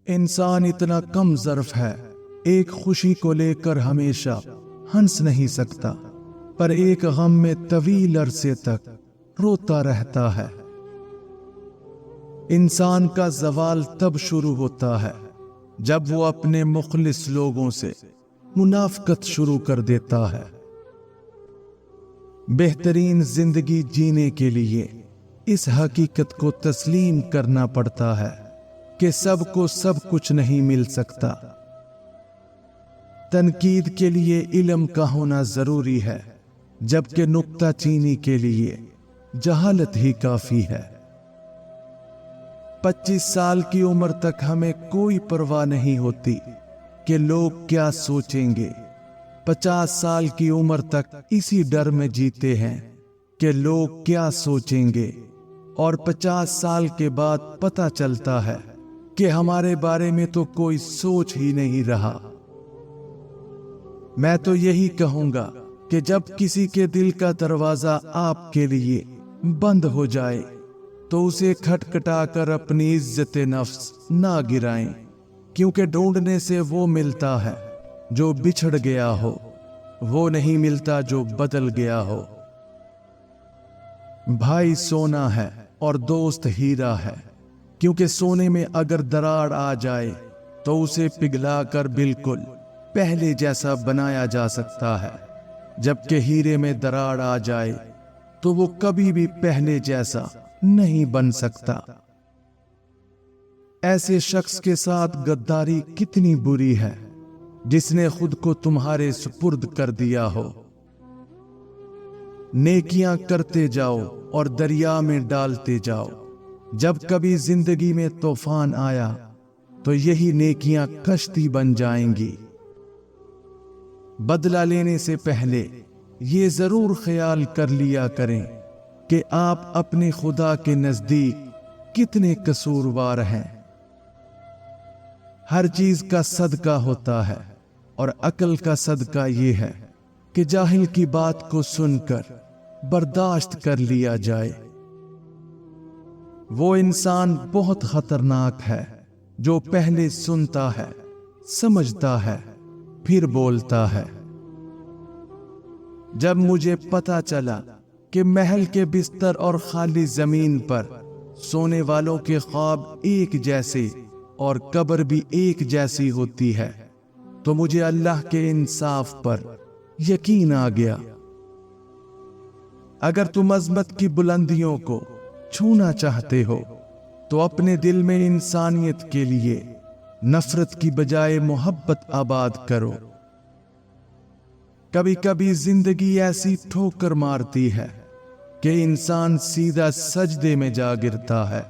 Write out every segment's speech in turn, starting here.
انسان اتنا کم ظرف ہے، ایک خوشی کو لے کر ہمیشہ ہنس نہیں سکتا، پر ایک غم میں طویل عرصے تک روتا رہتا ہے۔ انسان کا زوال تب شروع ہوتا ہے جب وہ اپنے مخلص لوگوں سے منافقت شروع کر دیتا ہے۔ بہترین زندگی جینے کے لیے اس حقیقت کو تسلیم کرنا پڑتا ہے کہ سب کو سب کچھ نہیں مل سکتا۔ تنقید کے لیے علم کا ہونا ضروری ہے، جبکہ نکتہ چینی کے لیے جہالت ہی کافی ہے۔ 25 سال کی عمر تک ہمیں کوئی پرواہ نہیں ہوتی کہ لوگ کیا سوچیں گے۔ 50 سال کی عمر تک اسی ڈر میں جیتے ہیں کہ لوگ کیا سوچیں گے، اور 50 سال کے بعد پتہ چلتا ہے کہ ہمارے بارے میں تو کوئی سوچ ہی نہیں رہا۔ میں تو یہی کہوں گا کہ جب کسی کے دل کا دروازہ آپ کے لیے بند ہو جائے تو اسے کھٹکھٹا کر اپنی عزت نفس نہ گرائیں، کیونکہ ڈھونڈنے سے وہ ملتا ہے جو بچھڑ گیا ہو، وہ نہیں ملتا جو بدل گیا ہو۔ بھائی سونا ہے اور دوست ہیرا ہے، کیونکہ سونے میں اگر دراڑ آ جائے تو اسے پگھلا کر بالکل پہلے جیسا بنایا جا سکتا ہے، جبکہ ہیرے میں دراڑ آ جائے تو وہ کبھی بھی پہلے جیسا نہیں بن سکتا۔ ایسے شخص کے ساتھ غداری کتنی بری ہے جس نے خود کو تمہارے سپرد کر دیا ہو۔ نیکیاں کرتے جاؤ اور دریا میں ڈالتے جاؤ۔ جب کبھی زندگی میں طوفان آیا تو یہی نیکیاں کشتی بن جائیں گی۔ بدلہ لینے سے پہلے یہ ضرور خیال کر لیا کریں کہ آپ اپنے خدا کے نزدیک کتنے قصوروار ہیں۔ ہر چیز کا صدقہ ہوتا ہے، اور عقل کا صدقہ یہ ہے کہ جاہل کی بات کو سن کر برداشت کر لیا جائے۔ وہ انسان بہت خطرناک ہے جو پہلے سنتا ہے، سمجھتا ہے، پھر بولتا ہے۔ جب مجھے پتا چلا کہ محل کے بستر اور خالی زمین پر سونے والوں کے خواب ایک جیسے اور قبر بھی ایک جیسی ہوتی ہے، تو مجھے اللہ کے انصاف پر یقین آ گیا۔ اگر تم عظمت کی بلندیوں کو چھونا چاہتے ہو تو اپنے دل میں انسانیت کے لیے نفرت کی بجائے محبت آباد کرو۔ کبھی کبھی زندگی ایسی ٹھوکر مارتی ہے کہ انسان سیدھا سجدے میں جا گرتا ہے۔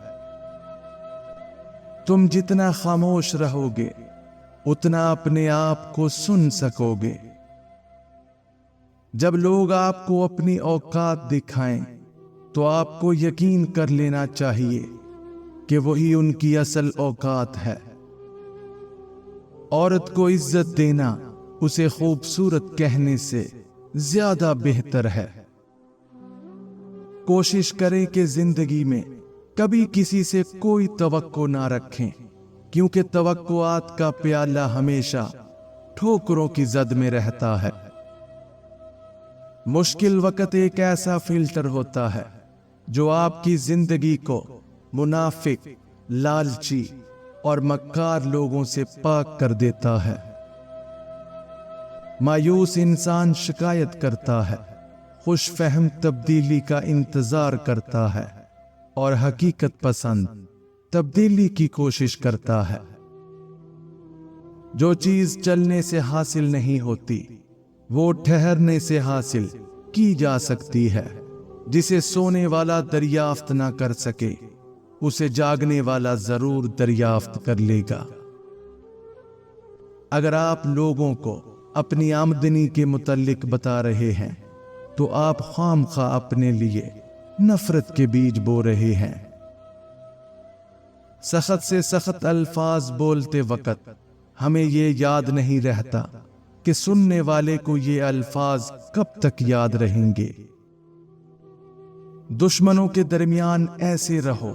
تم جتنا خاموش رہو گے اتنا اپنے آپ کو سن سکو گے۔ جب لوگ آپ کو اپنی اوقات دکھائیں تو آپ کو یقین کر لینا چاہیے کہ وہی ان کی اصل اوقات ہے۔ عورت کو عزت دینا اسے خوبصورت کہنے سے زیادہ بہتر ہے۔ کوشش کریں کہ زندگی میں کبھی کسی سے کوئی توقع نہ رکھیں، کیونکہ توقعات کا پیالہ ہمیشہ ٹھوکروں کی زد میں رہتا ہے۔ مشکل وقت ایک ایسا فلٹر ہوتا ہے جو آپ کی زندگی کو منافق، لالچی اور مکار لوگوں سے پاک کر دیتا ہے۔ مایوس انسان شکایت کرتا ہے، خوش فہم تبدیلی کا انتظار کرتا ہے، اور حقیقت پسند تبدیلی کی کوشش کرتا ہے۔ جو چیز چلنے سے حاصل نہیں ہوتی وہ ٹھہرنے سے حاصل کی جا سکتی ہے۔ جسے سونے والا دریافت نہ کر سکے اسے جاگنے والا ضرور دریافت کر لے گا۔ اگر آپ لوگوں کو اپنی آمدنی کے متعلق بتا رہے ہیں تو آپ خام خواہ اپنے لیے نفرت کے بیج بو رہے ہیں۔ سخت سے سخت الفاظ بولتے وقت ہمیں یہ یاد نہیں رہتا کہ سننے والے کو یہ الفاظ کب تک یاد رہیں گے۔ دشمنوں کے درمیان ایسے رہو